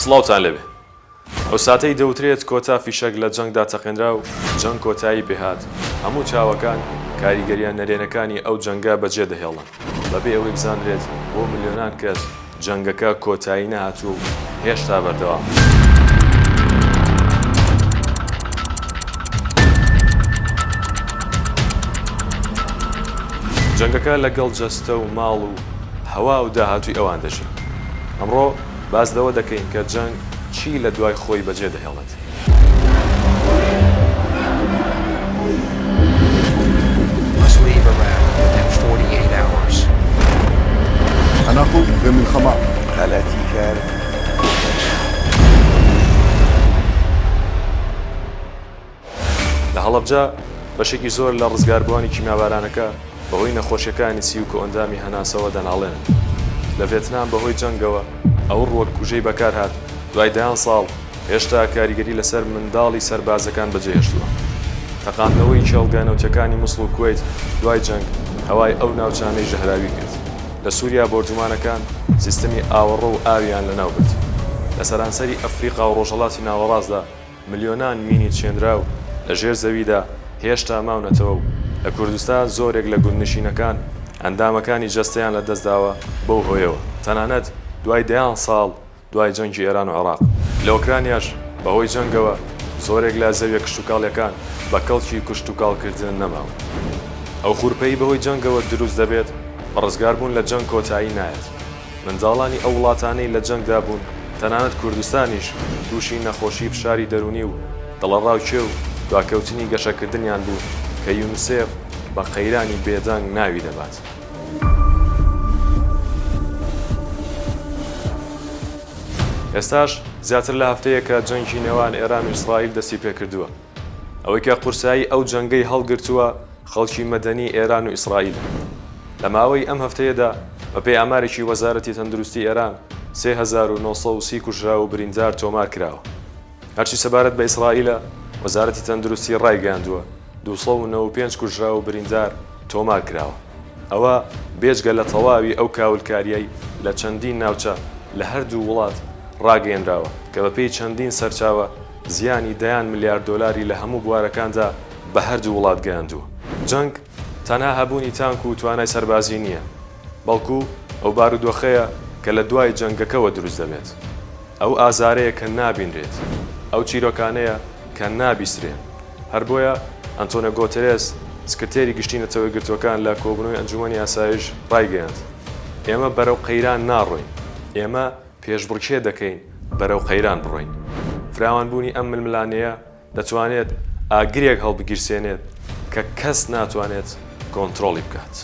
سڵاوتان لەبێ. ئەو ساتەی دەوترێت کۆتا فیشەک لە جەنگدا تەقێنرا و جەنگ کۆتایی پێهات. هەموو چاوەکان کاریگەریان نەرێنەکانی ئەو جەنگا بەجێ دەهێڵن بەبێ ئەوەی بزانرێت بۆ ملیۆنان کەس جەنگەکە کۆتایی نەهاتوو و هێشتا بەردەوام. جەنگەکە لەگەڵ جەستە و ماڵ و هەوا و داهاتووی ئەوان دەژێت. ئەمڕۆ باس لەوە دەکەین کە جەنگ چی لە دوای خۆی بەجێ دەهێڵێت. هناخد من خمار غلطی کرد. لە هەڵەبجا بەشێکی زۆر لە ڕزگاربووانی کیمیاوارانەکە بەهۆی نەخۆشیەکانی سی و کە ئەندامی هەناسەوە دەناڵێنن. لە ڤێتنام بەهۆی جەنگەوە ئەو ڕووەک کوژەی بەکار هات دوای 10 ساڵ هێشتا کاریگەری لەسەر منداڵی سەربازەکان بەجێهێشتووە. تەقاندنەوەی کێڵگانەوتەکانی موسڵ و کوێیت دوای جەنگ هەوای ئەو ناوچانەی ژەهراوی کرد. لە سووریا بۆرجمانەکان سیستەمی ئاوەڕۆ و ئاویان لەناو برد. لە سەرانسەری ئەفریقا و ڕۆژهەڵاتی ناوەڕاستدا ملیۆنان مینی چێندرا و لە ژێر زەویدا هێشتا ماونەتەوە و لە کوردستان زۆرێک لە گوندنشینەکان ئەندامەکانی جەستەیان لە دەستداوە بەو هۆیەوە. تەنانەت دوای 10 ساڵ دوای جەنگی ئێران و عێراق. لە ئۆکرانیاش بەهۆی جەنگەوە زۆرێک لە زەویە کشتتوکاڵیەکان بە کەڵکی کشتتوکاڵکردن نەماوە. ئەو خوورپەی بەهۆی جەنگەوە دروست دەبێت بە ڕزگاربوون لە جەنگ کۆتایی نایەت. منداڵانی ئەو وڵاتانەی لە جەنگدا بوون تەنانەت کوردستانیش تووشی نەخۆشی فشاری دەرونی و دڵەڕاوکێ و دواکەوتنی گەشەکردنیان بوو کە یونسێف بە قەیرانی بێدەنگ ناوی دەبات. ئێستاش زیاتر لە هەفتەیەکە جەنگی نێوان ئێران و ئیسرائیل دەستی پێکردووە. ئەوەی کە قورسایی ئەو جەنگەی هەڵگرتووە خەڵکی مەدەنی ئێران و ئیسرائیل. لە ماوەی ئەم هەفتەیەدا بەپێی ئامارێکی وەزارەتی تەندروستی ئێران 3930 کوژرا و بریندار تۆمار کراوە. هەرچی سەبارەت بە ئیسرائیلە وەزارەتی تەندروستی ڕایگەیاندووە 295 کوژرا و بریندار تۆمار کراوە. ئەوە بێجگە لە تەواوی ئەو کاولکاریەی لە چەندین ناوچە لە هەردوو وڵات ڕاگەیەنراوە کە بەپێی چەندین سەرچاوە زیانی 10 ملیارد دۆلاری لە هەموو بوارەکاندا بە هەردوو وڵات گەیاندووە. جەنگ تەنها هەبوونی تانک و توانای سەربازی نییە، بەڵکو ئەو بارودۆخەیە کە لە دوای جەنگەکەوە دروست دەبێت. ئەو ئازارەیە کە نابینرێت، ئەو چیرۆکانەیە کە نابیسترێن. هەر بۆیە ئەنتۆنیۆ گۆتێرێس سکرتێری گشتی نەتەوەی گرتوەکان لە کۆبوونەوەی ئەنجومەنی ئاسایش ڕایگەیاند ئێمە بەرەو قەیران ناڕۆین، ئێمە پێشبڕکێ دەکەین بەرەو قەیران بڕۆین. فراوانبوونی ئەم ململانەیە دەتوانێت ئاگرێک هەڵبگیرسێنێت کە کەس ناتوانێت کۆنتڕۆڵی بکات.